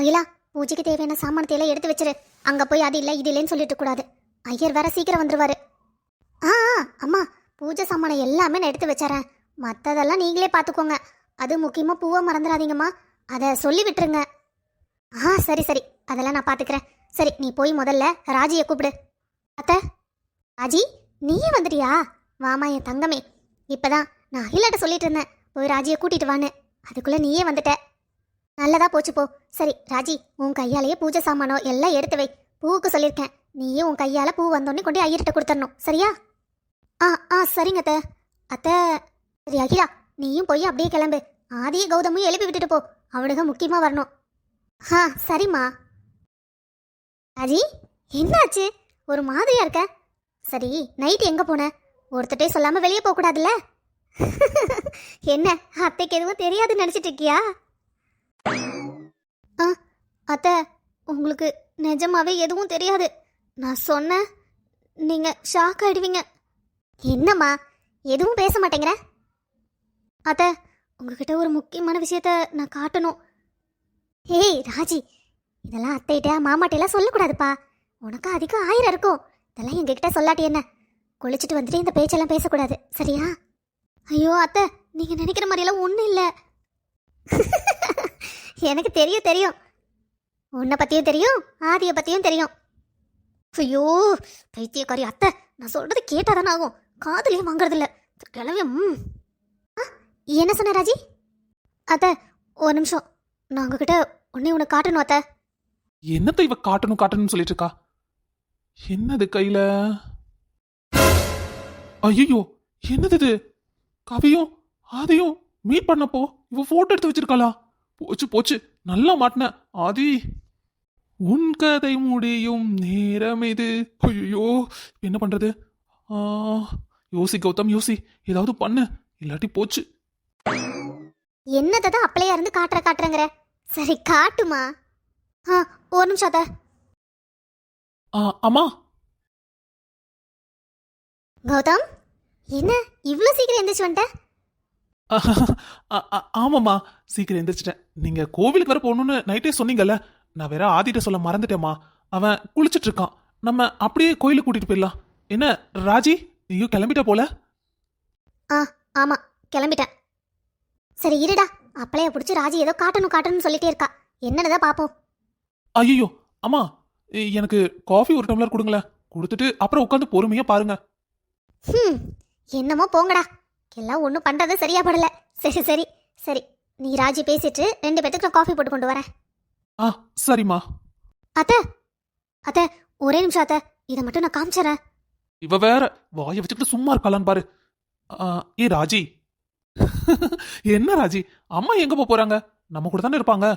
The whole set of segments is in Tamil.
அகிலா, பூஜைக்கு தேவையான சாமானத்தை எல்லாம் எடுத்து வச்சிரு. அங்க போய் அது இல்லை இது இல்லைன்னு சொல்லிட்டு கூடாது. ஐயர் வேற சீக்கிரம் வந்துருவாரு. ஆ ஆ, அம்மா, பூஜை சாமானம் எல்லாமே நான் எடுத்து வச்சறேன். மற்றதெல்லாம் நீங்களே பார்த்துக்கோங்க. அது முக்கியமாக பூவை மறந்துடாதீங்கம்மா. அதை சொல்லி விட்டுருங்க. ஆ சரி சரி, அதெல்லாம் நான் பார்த்துக்கிறேன். சரி, நீ போய் முதல்ல ராஜியை கூப்பிடு. அத்தை, ராஜி நீயே வந்துட்டியா? வாமா என் தங்கமே. இப்போதான் நான் அகிலாட்ட சொல்லிட்டு இருந்தேன் போய் ராஜியை கூட்டிட்டு வான்னு. அதுக்குள்ளே நீயே வந்துட்ட. நல்லதா போச்சு போ. சரி ராஜி, உன் கையாலேயே பூஜை சாமானோ எல்லாம் எடுத்து வை. பூவுக்கு சொல்லியிருக்கேன், நீயே உன் கையால் பூ வந்தோடனே கொண்டு ஐயர்கிட்ட கொடுத்துடணும். சரியா? ஆ ஆ சரிங்க அத்தை. அத்தை, சரி அகிலா, நீயும் போய் அப்படியே கிளம்பு. ஆதியை கௌதமையும் எழுப்பி விட்டுட்டு போ. அவனுக்கு முக்கியமாக வரணும். ஆ சரிம்மா. ராஜி, என்னாச்சு? ஒரு மாதிரியா இருக்க. சரி, நைட்டு எங்கே போன? ஒருத்தட்டே சொல்லாமல் வெளியே போகக்கூடாதுல்ல? என்ன, அத்தைக்கு எதுவும் தெரியாதுன்னு நினச்சிட்டு இருக்கியா? ஆ அத்தை, உங்களுக்கு நிஜமாவே எதுவும் தெரியாது. நான் சொன்னேன், நீங்கள் ஷாக் ஆகிடுவீங்க. என்னம்மா எதுவும் பேச மாட்டேங்கிற? அத்தை, உங்ககிட்ட ஒரு முக்கியமான விஷயத்த நான் காட்டணும். ஏய் ராஜி, இதெல்லாம் அத்தைகிட்ட மாமாட்டையெல்லாம் சொல்லக்கூடாதுப்பா. உனக்கு அதிகம் 1000 இருக்கும். இதெல்லாம் எங்ககிட்ட சொல்லாட்டி என்ன? குளிச்சுட்டு வந்துட்டு இந்த பேச்செல்லாம் பேசக்கூடாது, சரியா? ஐயோ அத்தை, நீங்கள் நினைக்கிற மாதிரியெல்லாம் ஒன்றும் இல்லை. எனக்கு தெரியும் தெரியும். உன்னை பற்றியும் தெரியும், ஆதியை பற்றியும் தெரியும். ஐயோ பைத்தியக்காரி அத்தை, நான் சொல்கிறது கேட்டாதானே ஆகும். காதுலேயும் வாங்குறதில்ல கிளவி. என்ன சொன்ன ராஜி? அத்தை, ஒரு நிமிஷம், நான் உங்ககிட்ட உன்னை காட்டணும் அத்தை. என்னத்தை இவ காட்டணும் காட்டணும்னு சொல்லிட்டு இருக்கா? என்னது கையில? ஐயோ, என்னது இது? கவியும் ஆதியும் மீட் பண்ணப்போ இவ போட்டோ எடுத்து வச்சிருக்காளா? போச்சு போச்சு, நல்லா மாட்டின ஆதி. உன் கதை முடியும் நேரம் இது. ஐயோ, என்ன பண்றது? யோசி கௌதம், யோசி, ஏதாவது பண்ணு, இல்லாட்டி போச்சு. என்னதான் அப்படியே இருந்து காட்டுறங்கிற? சரி காட்டுமா. ஒரு நிமிஷம் அத்தை. அம்மா. கௌதம், என்ன இவ்வளோ சீக்கிரம் எந்திரிச்சு வந்துட்ட? ஆமாம்மா, சீக்கிரம் எந்திரிச்சிட்டேன். நீங்க கோவிலுக்கு வர போகணும்னு நைட்டே சொன்னீங்கல்ல. நான் வேற ஆதிட்ட சொல்ல மறந்துட்டேம்மா. அவன் குளிச்சுட்டு இருக்கான். நம்ம அப்படியே கோயிலுக்கு கூட்டிட்டு போயிடலாம். என்ன ராஜி, நீயும் கிளம்பிட்ட போல? ஆமா, கிளம்பிட்டேன். சரி இருடா, அப்பளைய பிடிச்சி ராஜி ஏதோ காட்டணும்னு சொல்லிட்டே இருக்கா. என்னன்னு பாப்போம். ஐயோ அம்மா, எனக்கு காஃபி ஒரு டம்ளர் கொடுங்களேன். கொடுத்துட்டு அப்புறம் உட்காந்து பொறுமையா பாருங்க. என்னமோ போங்கடா, எல்லாம் ஒன்றும் பண்றது சரியா படல. சரி சரி சரி, நீ ராஜி பேசிட்டு 2 பேத்துக்கு நான் காஃபி போட்டு கொண்டு வரேன். சரிம்மா. அத்தை அத்தை, ஒரே நிமிஷம் அத்தை, இதை மட்டும் நான் காமிச்சறேன். இவ வேற வாயை வச்சுக்கிட்டு சும்மா இருக்காளான்னு பாரு. ஏ ராஜி. என்ன ராஜி, அம்மா எங்க போறாங்க? நம்ம கூட தானே இருப்பாங்க.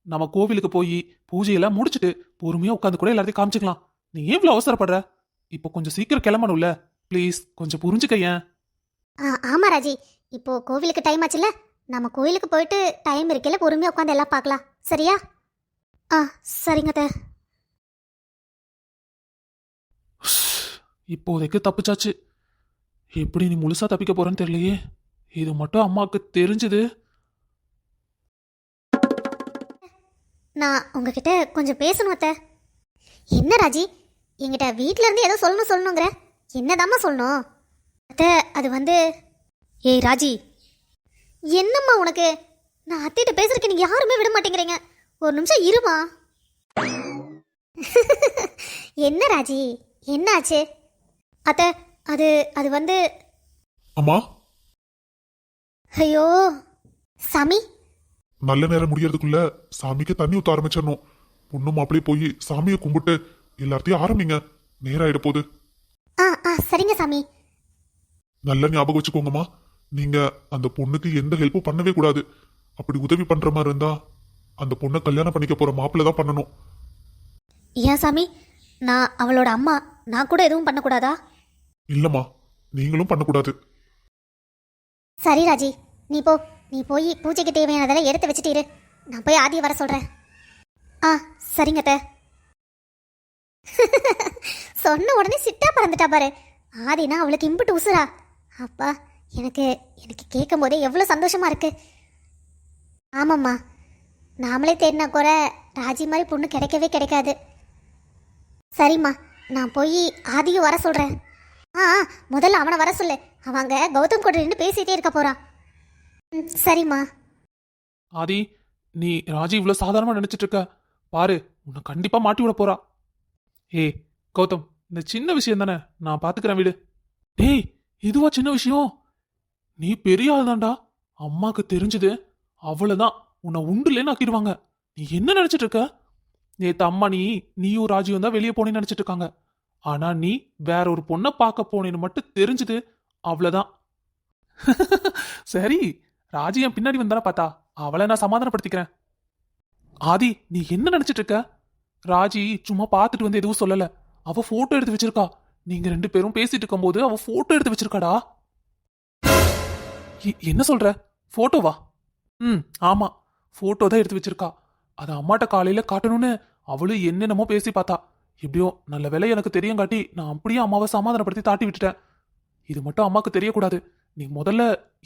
நம்ம கோவிலுக்கு போய் பூஜையெல்லாம் முடிச்சுட்டு பொறுமையா உட்காந்து கூட எல்லாத்தையும் காமிச்சுக்கலாம். நீ ஏன் இவ்வளவு அவசரப்படுற? இப்போ கொஞ்சம் சீக்கிரம் கிளம்பணும்ல. ப்ளீஸ் கொஞ்சம் புரிஞ்சுக்க. ஏன்? ஆமா ராஜி, இப்போ கோவிலுக்கு டைம் ஆச்சுல்ல. நம்ம கோவிலுக்கு போயிட்டு டைம் இருக்கல பொறுமையா உட்காந்து எல்லாம் பார்க்கலாம், சரியா? சரிங்க அத்தை. இப்போதைக்கு தப்பிச்சாச்சு. எப்படி நீ முழுசா தப்பிக்க போறன்னு தெரியலையே. இது மட்டும் அம்மாவுக்கு தெரிஞ்சது. நான் உங்ககிட்ட கொஞ்சம் பேசணும் அத்தை. என்ன ராஜி, என்கிட்ட வீட்டில இருந்து ஏதோ சொல்லணுங்கிற? என்னதாம்மா சொல்லணும்? அத்தை, அது வந்து. ஏய் ராஜி, என்னம்மா உனக்கு? நான் அத்தைகிட்ட பேசுறதுக்கு நீங்க யாருமே விட மாட்டேங்கிறீங்க. ஒரு நிமிஷம் இருமா. என்ன ராஜி, என்னாச்சு? அத்தை, அது அது வந்து. அம்மா. ஐயோ சாமி, நல்ல நேரம் முடியறதுக்குள்ள சாமிக்கு தண்ணி ஊத்த ஆரம்பிச்சிடணும். பொண்ணும் அப்படியே போய் சாமியை கும்பிட்டு எல்லாத்தையும் ஆரம்பிங்க. நேரம் ஆயிட போகுது. சரிங்க சாமி. நல்ல ஞாபகம் வச்சுக்கோங்கம்மா, நீங்க அந்த பொண்ணுக்கு எந்த ஹெல்ப்பும் பண்ணவே கூடாது. அப்படி உதவி பண்ற மாதிரி இருந்தா அந்த பொண்ணை கல்யாணம் பண்ணிக்க போற மாப்பிள்ள தான் பண்ணணும். ஏன் சாமி, நான் அவளோட அம்மா, நான் கூட எதுவும் பண்ணக்கூடாதா? இல்லம்மா, நீங்களும் பண்ணக்கூடாது. சரி ராஜி, நீ போய் பூஜைக்கு தேவையானதெல்லாம் எடுத்து வச்சுட்டு இரு. நான் போய் ஆதியை வர சொல்றேன். சரிங்க அத்தை. சொன்ன உடனே சிட்டா பறந்துட்டா பாரு. ஆதினா அவளுக்கு இம்புட்டு உசுரா. அப்பா, எனக்கு எனக்கு கேட்கும் போதே எவ்வளோ சந்தோஷமா இருக்கு. ஆமாம்மா, நாமளே தேடினா கூட ராஜி மாதிரி பொண்ணு கிடைக்கவே கிடைக்காது. சரிம்மா, நான் போய் ஆதியும் வர சொல்கிறேன். முதல்ல அவனை வர சொல்லு. அவங்க கௌதம் கூட நின்று பேசிகிட்டே இருக்க போகிறான். சரிம்மா. ஆதி, நீ ராஜி இவ்வளோ சாதாரணமாக நினச்சிட்டு இருக்க. பாரு, உன்னை கண்டிப்பாக மாட்டி விட போறா. ஏய் கௌதம், இந்த சின்ன விஷயம் தானே, நான் பார்த்துக்கிறேன் வீடு. டேய், இதுவா சின்ன விஷயம்? நீ பெரிய ஆள் தான்டா. அம்மாக்கு தெரிஞ்சது அவ்வளோதான், உன்னை உண்டுலேன்னு ஆக்கிடுவாங்க. நீ என்ன நினச்சிட்டு இருக்க? நேற்று அம்மா நீயும் ராஜியும் தான் வெளியே போனேன்னு நினச்சிட்டு இருக்காங்க. ஆனா நீ வேற ஒரு பொண்ணை பார்க்க போனேன்னு மட்டும் தெரிஞ்சுது, அவ்வளோதான். சரி, ராஜி என் பின்னாடி வந்தானே பார்த்தா, அவளை நான் சமாதானப்படுத்திக்கிறேன். ஆதி, நீ என்ன நினைச்சிட்டு இருக்க? ராஜி சும்மா பார்த்துட்டு வந்து எதுவும் சொல்லல. அவ போட்டோ எடுத்து வச்சிருக்கா. நீங்க 2 பேரும் பேசிட்டு இருக்கும்போது அவ போட்டோ எடுத்து வச்சிருக்காடா. என்ன சொல்ற? போட்டோவா? ஆமா, போட்டோ தான் எடுத்து வச்சிருக்கா. அதை அம்மாட்ட காலையில காட்டணும்னு அவளும் என்னென்னமோ பேசி பார்த்தா. எப்படியோ நல்ல வேலை எனக்கு தெரியும் காட்டி நான் அப்படியே அம்மாவை சமாதானப்படுத்தி தாட்டி விட்டுட்டேன். இது மட்டும் அம்மாக்கு தெரியக்கூடாது. நீ முதல்ல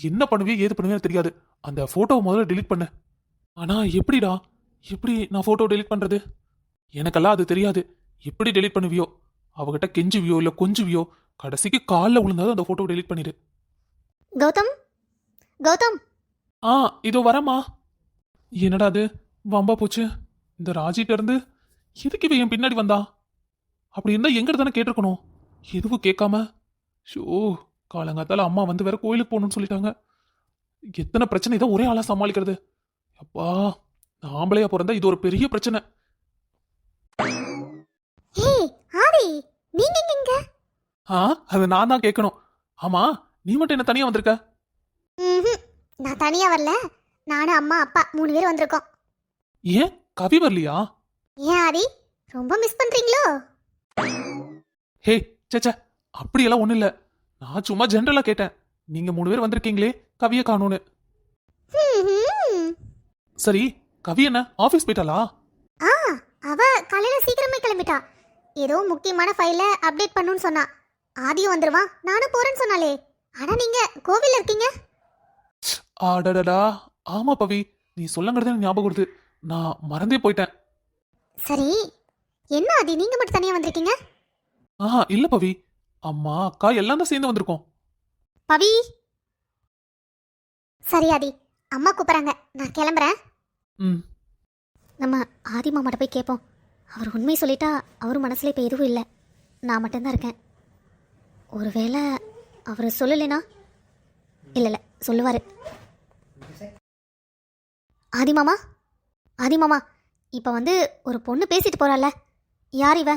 என்ன பண்ணுவியோ ஏது பண்ணுவியோ தெரியாது. அந்த போட்டோவை முதல்ல டெலீட் பண்ணு. ஆனா எப்படிடா? எப்படி நான் போட்டோ டெலீட் பண்றது? எனக்கெல்லாம் அது தெரியாது. எப்படி டெலீட் பண்ணுவியோ, அவகிட்ட கெஞ்சுவியோ இல்ல கொஞ்சுவியோ, கடைசிக்கு காலில் விழுந்தாலும் அந்த போட்டோ டெலீட் பண்ணிடு. கௌதம், கௌதம். இதோ வரமா. என்னடா அது வம்பா போச்சு. இந்த ராஜிட்ட இருந்து எதுக்கு இவ என் பின்னாடி வந்தா? அப்படி இருந்தா எங்கிட்ட தானே கேட்டிருக்கணும். எதுவும் கேட்காம ஷோ, காலங்காத்தால அம்மா வந்து வேற கோயிலுக்கு போகணும்னு சொல்லிட்டாங்க. எத்தனை பிரச்சனை இதை ஒரே ஆளா சமாளிக்கிறது. அப்பா, ஆம்பளையா பிறந்தா இது ஒரு பெரிய பிரச்சனை. ஆதி, நீங்க எங்க? அது நான் தான் கேட்கணும். ஆமா, நீ மட்டும் என்ன தனியா வந்திருக்க? நான் தனியா வரல. நானும் அம்மா அப்பா 3 பேர் வந்திருக்கோம். ஏன் கவி வரலையா? ஏன் ஆதி, ரொம்ப மிஸ் பண்றீங்களோ? ஹே சேச்சா, அப்படியெல்லாம் ஒண்ணும் இல்ல. நான் சும்மா ஜென்ரலா கேட்டேன். நீங்க 3 பேர் வந்திருக்கீங்களே, கவியை காணோன்னு. சரி, கவி என்ன ஆபீஸ் போயிட்டாளா? அவ காலையில சீக்கிரமே கிளம்பிட்டா. ஏதோ முக்கியமான ஃபைலை அப்டேட் பண்ணுன்னு சொன்னா. ஆதியும் வந்துருவான், நானும் போறேன்னு சொன்னாலே. ஆனா நீங்க கோவில்ல இருக்கீங்க. ஆடடடா, ஆமா பவி, நீ சொல்லங்கிறது எனக்கு ஞாபகம் வருது. நான் மறந்தே போயிட்டேன். சரி, என்ன ஆதி நீங்க மட்டும் தனியா வந்திருக்கீங்க? இல்ல பவி, அம்மா அக்கா எல்லாம் தான் சேர்ந்து வந்திருக்கோம். பவி. சரி ஆதி, அம்மா கூப்பிடுறாங்க, நான் கிளம்புறேன். நம்ம ஆதி மாமாட்ட போய் கேட்போம். அவர் உண்மை சொல்லிட்டா அவர் மனசுல இப்போ எதுவும் இல்லை, நான் மட்டும்தான் இருக்கேன். ஒருவேளை அவர் சொல்லலைனா? இல்லை சொல்லுவார். ஆதி மாமா, ஆதி மாமா, இப்போ வந்து ஒரு பொண்ணு பேசிட்டு போறாள்ல, யார் இவ?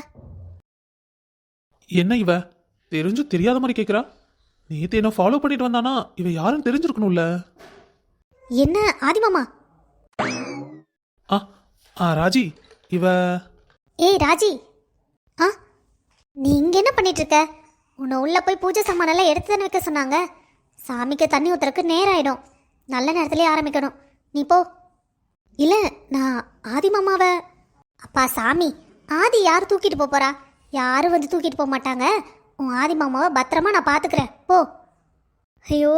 என்ன இவ தெரிஞ்சும் தெரியாத மாதிரி கேட்குறா? நேற்று என்ன ஃபாலோ பண்ணிட்டு வந்தானா? இவ யாருன்னு தெரிஞ்சிருக்கணும்ல. என்ன ஆதி மாமா? ராஜி, இவ. ஏய் ராஜி, நீ இங்க என்ன பண்ணிட்டு இருக்க? உன்னை உள்ள போய் பூஜை சாமானெல்லாம் எடுத்து தானே வைக்க சொன்னாங்க. சாமிக்கு தண்ணி ஊத்துறதுக்கு நேரம் ஆயிடும். நல்ல நேரத்துலேயே ஆரம்பிக்கணும். நீ போ. இல்லை, நான் ஆதி மாமாவை. அப்பா சாமி, ஆதி யார் தூக்கிட்டு போறா? யாரும் வந்து தூக்கிட்டு போக மாட்டாங்க. உன் ஆதி மாமாவை பத்திரமா நான் பார்த்துக்கிறேன், போ. ஐயோ,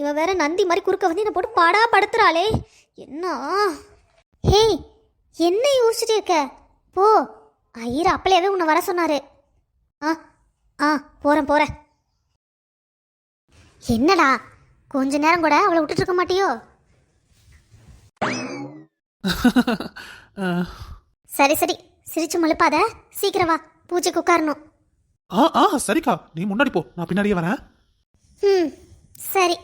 இவ வேற நந்தி மாதிரி குறுக்க வந்து என்னை போட்டு பாடா படுத்துறாளே. என்ன? ஹே, என்ன யோசிச்சுட்டு இருக்க? போ. ஐயர் அப்பளையாவே உன்னை வர சொன்னாரு. போறேன். என்னடா, கொஞ்ச நேரம் கூட அவளை விட்டுட்டு இருக்க மாட்டியோ? சரி சிரிச்சு மழுப்பாத, சீக்கிரம் வா, பூஜைக்கு உட்காரணும். சரிக்கா, நீ முன்னாடி போ, நான் பின்னாடியே வரேன். சரி.